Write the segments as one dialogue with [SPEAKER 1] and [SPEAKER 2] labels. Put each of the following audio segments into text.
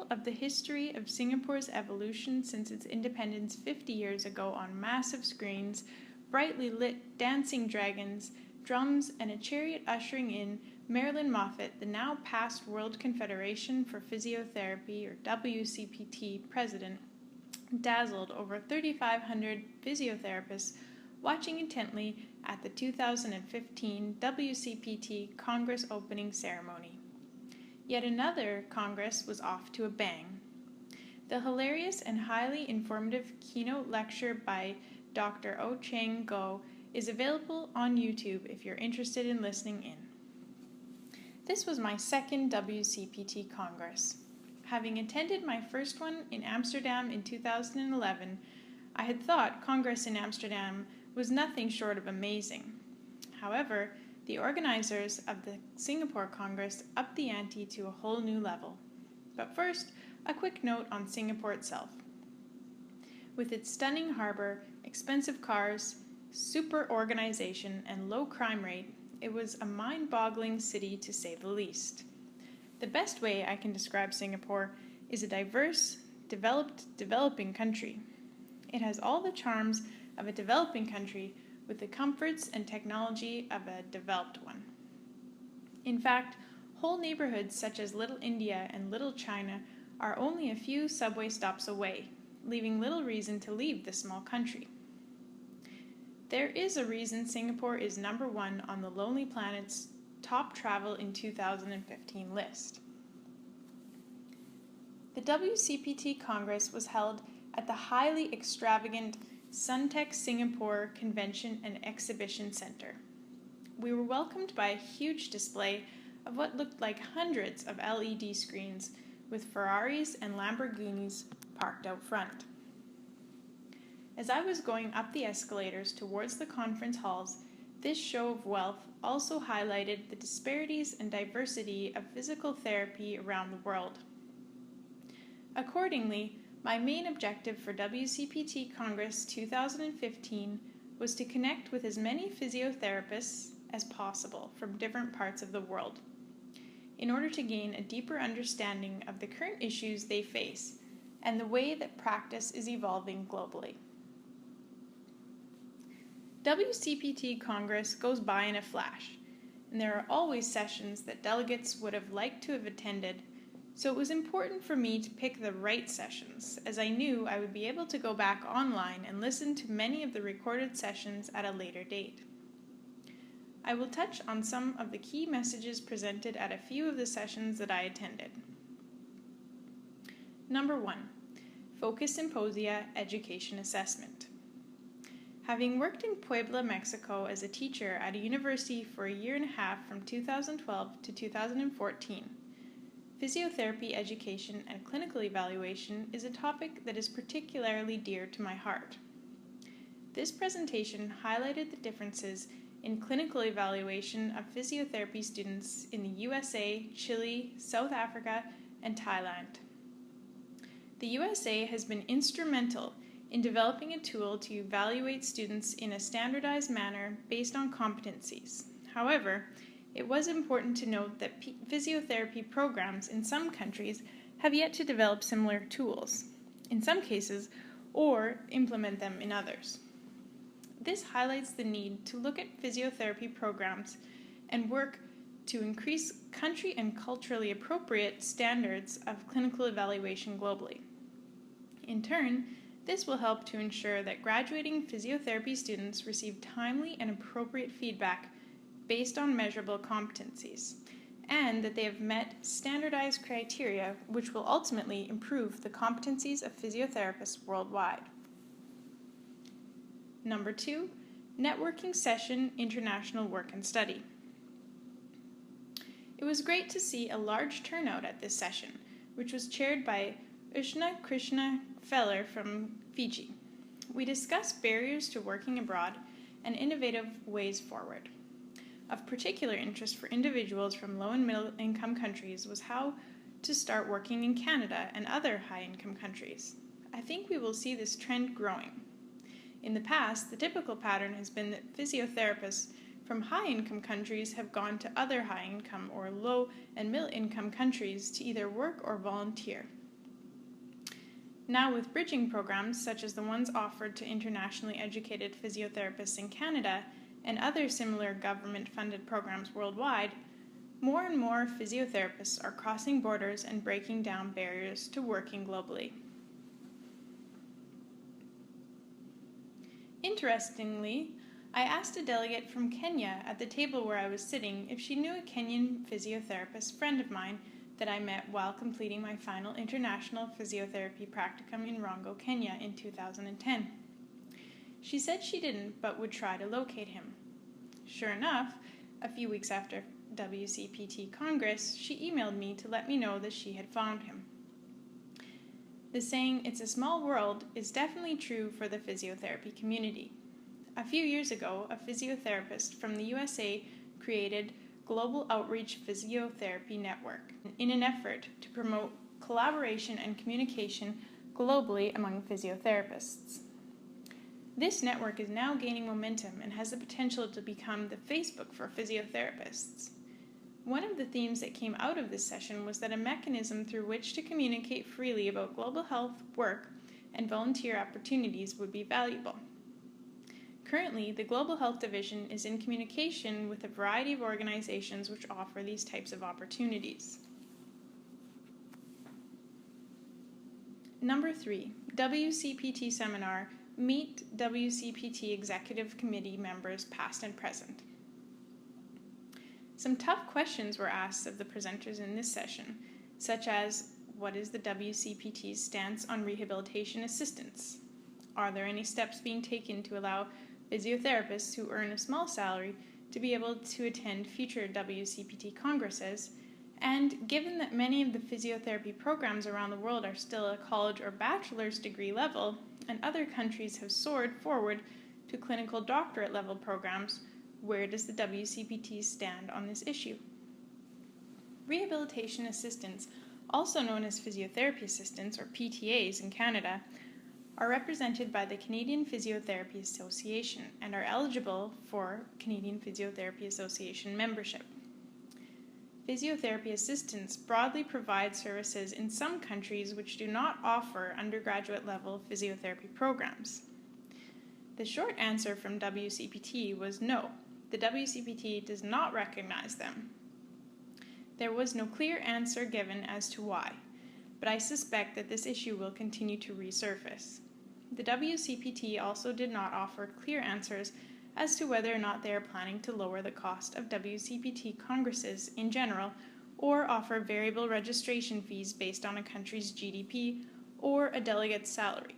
[SPEAKER 1] portrayal of the history of Singapore's evolution since its independence 50 years ago on massive screens, brightly lit dancing dragons, drums, and a chariot ushering in Marilyn Moffat, the now past World Confederation for Physiotherapy, or WCPT, president, dazzled over 3,500 physiotherapists watching intently at the 2015 WCPT Congress opening ceremony. Yet another Congress was off to a bang. The hilarious and highly informative keynote lecture by Dr. O Chang Go is available on YouTube if you're interested in listening in. This was my second WCPT Congress. Having attended my first one in Amsterdam in 2011, I had thought Congress in Amsterdam was nothing short of amazing. However, the organizers of the Singapore Congress upped the ante to a whole new level. But first, a quick note on Singapore itself. With its stunning harbor, expensive cars, super organization, and low crime rate, it was a mind-boggling city to say the least. The best way I can describe Singapore is a diverse, developing country. It has all the charms of a developing country with the comforts and technology of a developed one. In fact, whole neighborhoods such as Little India and Little China are only a few subway stops away, leaving little reason to leave the small country. There is a reason Singapore is number one on the Lonely Planet's top travel in 2015 list. The WCPT Congress was held at the highly extravagant Suntec Singapore Convention and Exhibition Center. We were welcomed by a huge display of what looked like hundreds of LED screens with Ferraris and Lamborghinis parked out front. As I was going up the escalators towards the conference halls, this show of wealth also highlighted the disparities and diversity of physical therapy around the world. Accordingly, my main objective for WCPT Congress 2015 was to connect with as many physiotherapists as possible from different parts of the world, in order to gain a deeper understanding of the current issues they face and the way that practice is evolving globally. WCPT Congress goes by in a flash, and there are always sessions that delegates would have liked to have attended, so it was important for me to pick the right sessions, as I knew I would be able to go back online and listen to many of the recorded sessions at a later date. I will touch on some of the key messages presented at a few of the sessions that I attended. Number 1. Focus Symposia Education Assessment. Having worked in Puebla, Mexico as a teacher at a university for a year and a half from 2012 to 2014, physiotherapy education and clinical evaluation is a topic that is particularly dear to my heart. This presentation highlighted the differences in clinical evaluation of physiotherapy students in the USA, Chile, South Africa, and Thailand. The USA has been instrumental in developing a tool to evaluate students in a standardized manner based on competencies. However, it was important to note that physiotherapy programs in some countries have yet to develop similar tools, in some cases, or implement them in others. This highlights the need to look at physiotherapy programs and work to increase country and culturally appropriate standards of clinical evaluation globally. In turn, this will help to ensure that graduating physiotherapy students receive timely and appropriate feedback based on measurable competencies, and that they have met standardized criteria which will ultimately improve the competencies of physiotherapists worldwide. Number 2, Networking Session International Work and Study. It was great to see a large turnout at this session, which was chaired by Ushna Krishna Feller from Fiji. We discussed barriers to working abroad and innovative ways forward. Of particular interest for individuals from low and middle income countries was how to start working in Canada and other high income countries. I think we will see this trend growing. In the past, the typical pattern has been that physiotherapists from high income countries have gone to other high income or low and middle income countries to either work or volunteer. Now with bridging programs such as the ones offered to internationally educated physiotherapists in Canada and other similar government-funded programs worldwide, more and more physiotherapists are crossing borders and breaking down barriers to working globally. Interestingly, I asked a delegate from Kenya at the table where I was sitting if she knew a Kenyan physiotherapist friend of mine that I met while completing my final international physiotherapy practicum in Rongo, Kenya in 2010. She said she didn't, but would try to locate him. Sure enough, a few weeks after WCPT Congress, she emailed me to let me know that she had found him. The saying, "It's a small world," is definitely true for the physiotherapy community. A few years ago, a physiotherapist from the USA created Global Outreach Physiotherapy Network in an effort to promote collaboration and communication globally among physiotherapists. This network is now gaining momentum and has the potential to become the Facebook for physiotherapists. One of the themes that came out of this session was that a mechanism through which to communicate freely about global health work and volunteer opportunities would be valuable. Currently, the Global Health Division is in communication with a variety of organizations which offer these types of opportunities. Number 3, WCPT Seminar. Meet WCPT Executive Committee members past and present. Some tough questions were asked of the presenters in this session, such as, what is the WCPT's stance on rehabilitation assistance? Are there any steps being taken to allow physiotherapists who earn a small salary to be able to attend future WCPT Congresses? And given that many of the physiotherapy programs around the world are still at college or bachelor's degree level, and other countries have soared forward to clinical doctorate level programs, where does the WCPT stand on this issue? Rehabilitation assistants, also known as physiotherapy assistants or PTAs in Canada, are represented by the Canadian Physiotherapy Association and are eligible for Canadian Physiotherapy Association membership. Physiotherapy assistants broadly provide services in some countries which do not offer undergraduate level physiotherapy programs. The short answer from WCPT was no. The WCPT does not recognize them. There was no clear answer given as to why, but I suspect that this issue will continue to resurface. The WCPT also did not offer clear answers as to whether or not they are planning to lower the cost of WCPT Congresses in general or offer variable registration fees based on a country's GDP or a delegate's salary.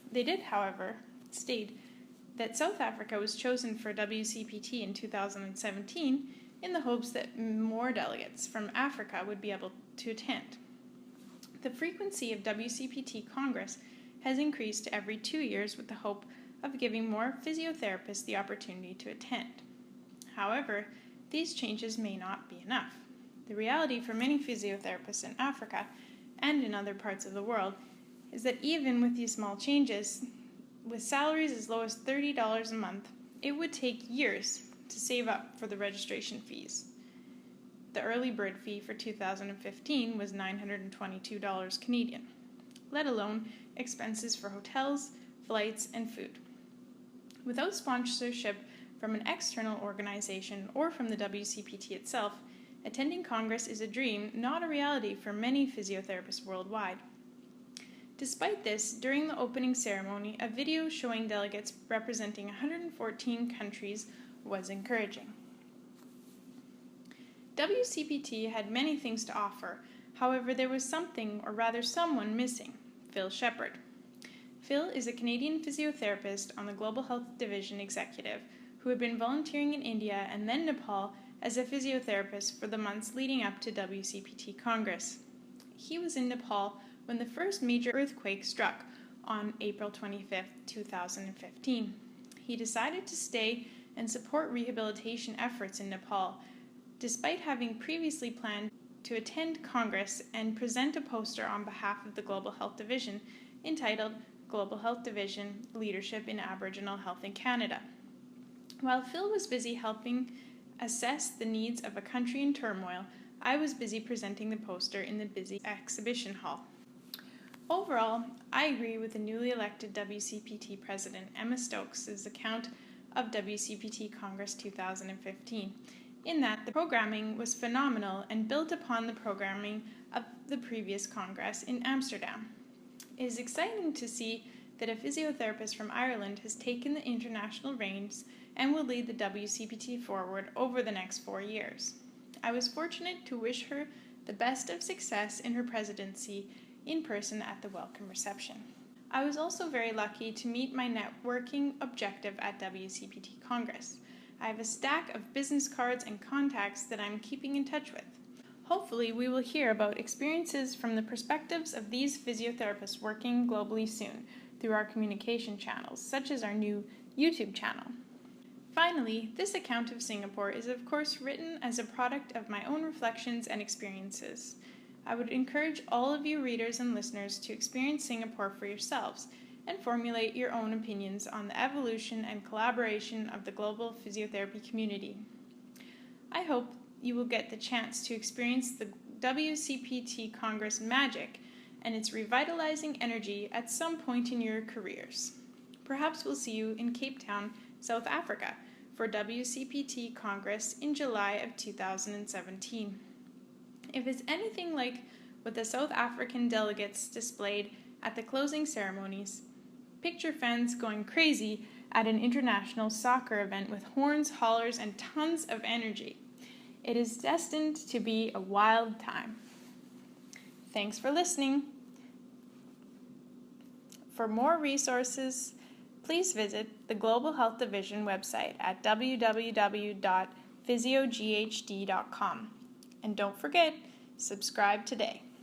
[SPEAKER 1] They did, however, state that South Africa was chosen for WCPT in 2017 in the hopes that more delegates from Africa would be able to attend. The frequency of WCPT Congress has increased every 2 years with the hope of giving more physiotherapists the opportunity to attend. However, these changes may not be enough. The reality for many physiotherapists in Africa and in other parts of the world is that even with these small changes, with salaries as low as $30 a month, it would take years to save up for the registration fees. The early bird fee for 2015 was $922 Canadian, let alone expenses for hotels, flights, and food. Without sponsorship from an external organization or from the WCPT itself, attending Congress is a dream, not a reality for many physiotherapists worldwide. Despite this, during the opening ceremony, a video showing delegates representing 114 countries was encouraging. WCPT had many things to offer, however there was something, or rather someone, missing: Phil Shepherd. Phil is a Canadian physiotherapist on the Global Health Division executive who had been volunteering in India and then Nepal as a physiotherapist for the months leading up to WCPT Congress. He was in Nepal when the first major earthquake struck on April 25, 2015. He decided to stay and support rehabilitation efforts in Nepal, despite having previously planned to attend Congress and present a poster on behalf of the Global Health Division entitled Global Health Division Leadership in Aboriginal Health in Canada. While Phil was busy helping assess the needs of a country in turmoil, I was busy presenting the poster in the busy exhibition hall. Overall, I agree with the newly elected WCPT President Emma Stokes' account of WCPT Congress 2015, in that the programming was phenomenal and built upon the programming of the previous Congress in Amsterdam. It is exciting to see that a physiotherapist from Ireland has taken the international reins and will lead the WCPT forward over the next 4 years. I was fortunate to wish her the best of success in her presidency in person at the welcome reception. I was also very lucky to meet my networking objective at WCPT Congress. I have a stack of business cards and contacts that I'm keeping in touch with. Hopefully, we will hear about experiences from the perspectives of these physiotherapists working globally soon through our communication channels, such as our new YouTube channel. Finally, this account of Singapore is of course written as a product of my own reflections and experiences. I would encourage all of you readers and listeners to experience Singapore for yourselves and formulate your own opinions on the evolution and collaboration of the global physiotherapy community. I hope you will get the chance to experience the WCPT Congress magic and its revitalizing energy at some point in your careers. Perhaps we'll see you in Cape Town, South Africa, for WCPT Congress in July of 2017. If it's anything like what the South African delegates displayed at the closing ceremonies, picture fans going crazy at an international soccer event with horns, hollers, and tons of energy. It is destined to be a wild time. Thanks for listening. For more resources, please visit the Global Health Division website at www.physioghd.com. And don't forget, subscribe today.